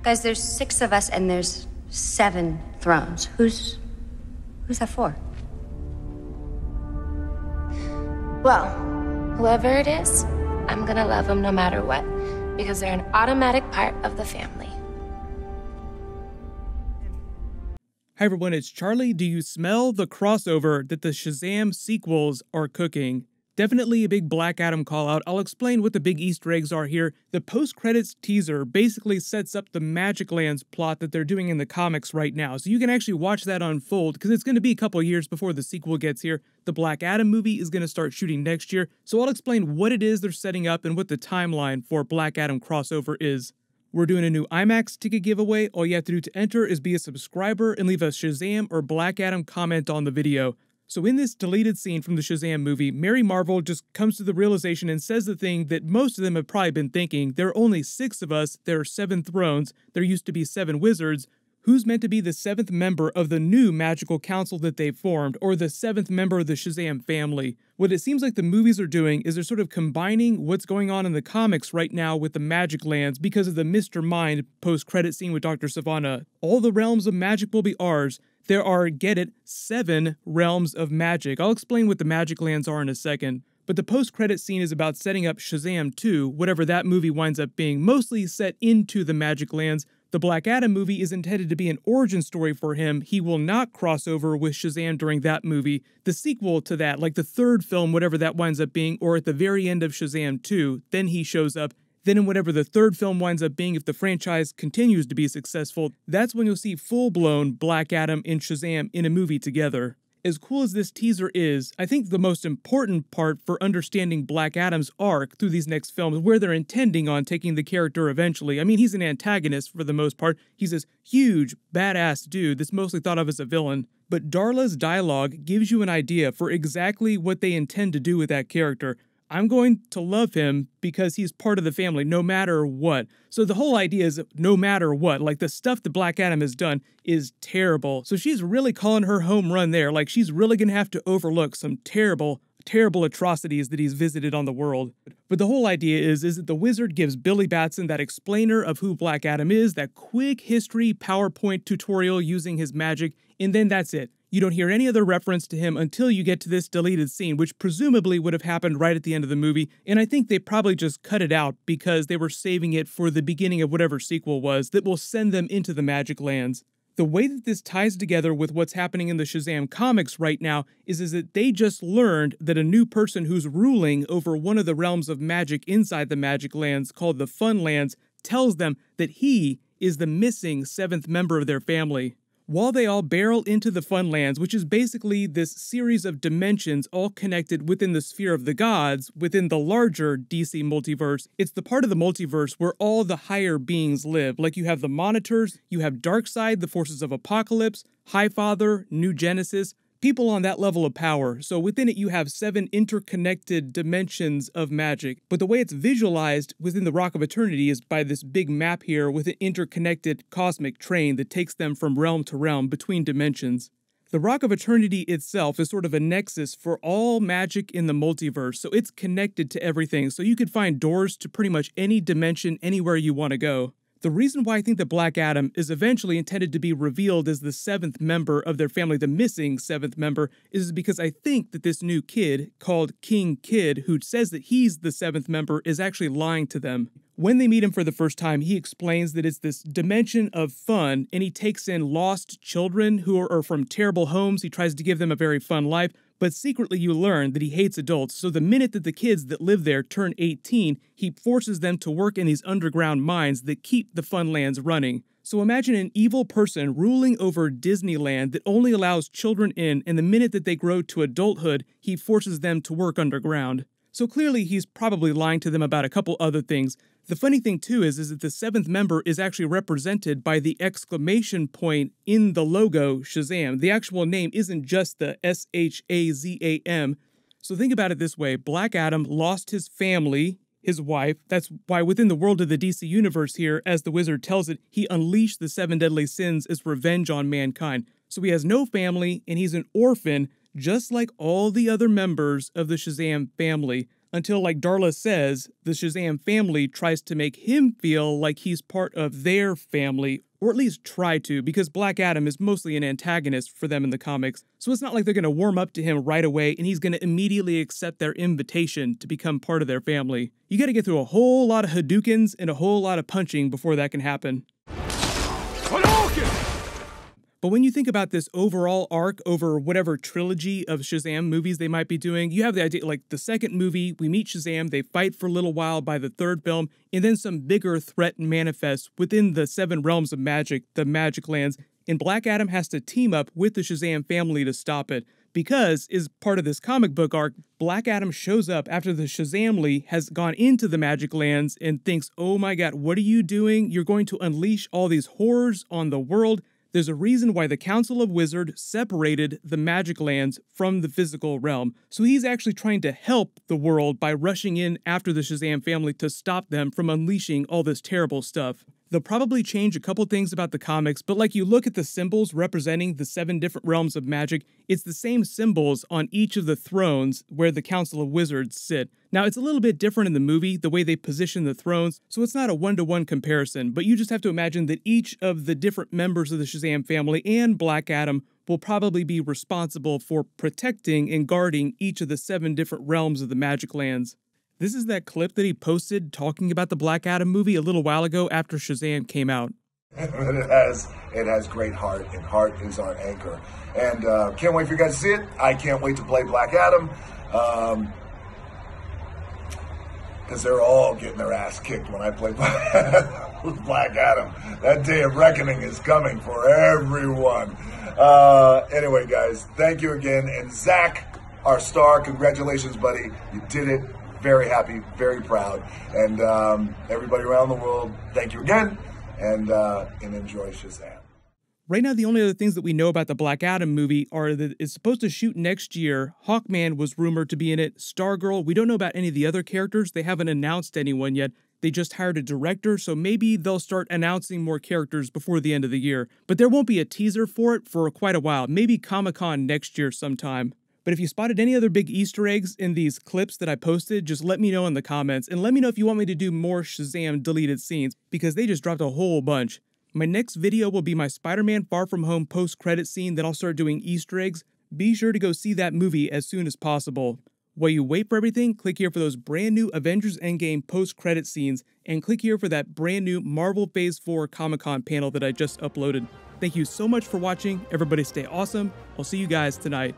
Guys, there's 6 of us and there's 7 thrones. Who's that for? Well, whoever it is, I'm gonna love them no matter what, because they're an automatic part of the family. Hi everyone, it's Charlie. Do you smell the crossover that the Shazam sequels are cooking? Definitely a big Black Adam call out. I'll explain what the big Easter eggs are here. The post-credits teaser basically sets up the Magic Lands plot that they're doing in the comics right now. So you can actually watch that unfold because it's going to be a couple years before the sequel gets here. The Black Adam movie is going to start shooting next year. So I'll explain what it is they're setting up and what the timeline for Black Adam crossover is. We're doing a new IMAX ticket giveaway. All you have to do to enter is be a subscriber and leave a Shazam or Black Adam comment on the video. So in this deleted scene from the Shazam movie, Mary Marvel just comes to the realization and says the thing that most of them have probably been thinking. There are only 6 of us, there are 7 thrones, there used to be 7 wizards. Who's meant to be the 7th member of the new magical council that they've formed, or the 7th member of the Shazam family? What it seems like the movies are doing is they're sort of combining what's going on in the comics right now with the Magic Lands because of the Mr. Mind post-credit scene with Dr. Sivana. All the realms of magic will be ours. There are, get it, 7 realms of magic. I'll explain what the Magic Lands are in a second. But the post-credit scene is about setting up Shazam 2, whatever that movie winds up being, mostly set into the Magic Lands. The Black Adam movie is intended to be an origin story for him. He will not cross over with Shazam during that movie. The sequel to that, like the 3rd film, whatever that winds up being, or at the very end of Shazam 2, then he shows up. Then in whatever the 3rd film winds up being, if the franchise continues to be successful, that's when you'll see full-blown Black Adam and Shazam in a movie together. As cool as this teaser is, I think the most important part for understanding Black Adam's arc through these next films, where they're intending on taking the character eventually. I mean, he's an antagonist for the most part. He's this huge, badass dude that's mostly thought of as a villain. But Darla's dialogue gives you an idea for exactly what they intend to do with that character. I'm going to love him because he's part of the family, no matter what. So the whole idea is no matter what, like the stuff that Black Adam has done is terrible. So she's really calling her home run there. Like she's really going to have to overlook some terrible atrocities that he's visited on the world. But the whole idea is that the wizard gives Billy Batson that explainer of who Black Adam is, that quick history PowerPoint tutorial using his magic, and then that's it. You don't hear any other reference to him until you get to this deleted scene, which presumably would have happened right at the end of the movie, and I think they probably just cut it out because they were saving it for the beginning of whatever sequel was that will send them into the Magic Lands. The way that this ties together with what's happening in the Shazam comics right now is that they just learned that a new person who's ruling over one of the realms of magic inside the Magic Lands, called the Fun Lands, tells them that he is the missing 7th member of their family. While they all barrel into the Fun Lands, which is basically this series of dimensions all connected within the sphere of the gods, within the larger DC multiverse, it's the part of the multiverse where all the higher beings live. Like you have the Monitors, you have Darkseid, the Forces of Apocalypse, Highfather, New Genesis, people on that level of power. So within it you have 7 interconnected dimensions of magic. But the way it's visualized within the Rock of Eternity is by this big map here with an interconnected cosmic train that takes them from realm to realm between dimensions. The Rock of Eternity itself is sort of a nexus for all magic in the multiverse, so it's connected to everything, so you could find doors to pretty much any dimension anywhere you want to go. The reason why I think that Black Adam is eventually intended to be revealed as the 7th member of their family, the missing 7th member, is because I think that this new kid, called King Kid, who says that he's the 7th member, is actually lying to them. When they meet him for the first time, he explains that it's this dimension of fun, and he takes in lost children who are from terrible homes. He tries to give them a very fun life, but secretly you learn that he hates adults, so the minute that the kids that live there turn 18, he forces them to work in these underground mines that keep the Fun Lands running. So imagine an evil person ruling over Disneyland that only allows children in, and the minute that they grow to adulthood, he forces them to work underground. So clearly he's probably lying to them about a couple other things. The funny thing too is that the 7th member is actually represented by the exclamation point in the logo Shazam. The actual name isn't just the S-H-A-Z-A-M. So think about it this way. Black Adam lost his family, his wife. That's why within the world of the DC universe here, as the wizard tells it, he unleashed the 7 deadly sins as revenge on mankind. So he has no family and he's an orphan, just like all the other members of the Shazam family. until, like Darla says, the Shazam family tries to make him feel like he's part of their family, or at least try to, because Black Adam is mostly an antagonist for them in the comics, so it's not like they're going to warm up to him right away and he's going to immediately accept their invitation to become part of their family. You gotta get through a whole lot of Hadoukens and a whole lot of punching before that can happen. But when you think about this overall arc over whatever trilogy of Shazam movies they might be doing, you have the idea, like the second movie, we meet Shazam, they fight for a little while by the third film, and then some bigger threat manifests within the 7 realms of magic, the Magic Lands, and Black Adam has to team up with the Shazam family to stop it. Because, as part of this comic book arc, Black Adam shows up after the Shazamly has gone into the Magic Lands and thinks, oh my god, what are you doing? You're going to unleash all these horrors on the world. There's a reason why the Council of Wizards separated the Magic Lands from the physical realm, so he's actually trying to help the world by rushing in after the Shazam family to stop them from unleashing all this terrible stuff. They'll probably change a couple things about the comics, but like you look at the symbols representing the 7 different realms of magic, it's the same symbols on each of the thrones where the Council of Wizards sit. Now, it's a little bit different in the movie, the way they position the thrones, so it's not a one-to-one comparison, but you just have to imagine that each of the different members of the Shazam family and Black Adam will probably be responsible for protecting and guarding each of the 7 different realms of the Magic Lands. This is that clip that he posted talking about the Black Adam movie a little while ago after Shazam came out. It has great heart, and heart is our anchor. And can't wait for you guys to see it. I can't wait to play Black Adam. Because they're all getting their ass kicked when I play Black Adam. That day of reckoning is coming for everyone. Anyway, guys, thank you again. And Zach, our star, congratulations, buddy. You did it. Very happy, very proud. And everybody around the world, thank you again. And enjoy Shazam. Right now, the only other things that we know about the Black Adam movie are that it's supposed to shoot next year. Hawkman was rumored to be in it. Stargirl, we don't know about any of the other characters. They haven't announced anyone yet. They just hired a director, so maybe they'll start announcing more characters before the end of the year. But there won't be a teaser for it for quite a while. Maybe Comic-Con next year sometime. But if you spotted any other big Easter eggs in these clips that I posted, just let me know in the comments, and let me know if you want me to do more Shazam deleted scenes, because they just dropped a whole bunch. My next video will be my Spider-Man Far From Home post-credit scene, then I'll start doing Easter eggs. Be sure to go see that movie as soon as possible. While you wait for everything, click here for those brand new Avengers Endgame post-credit scenes, and click here for that brand new Marvel Phase 4 Comic-Con panel that I just uploaded. Thank you so much for watching. Everybody stay awesome. I'll see you guys tonight.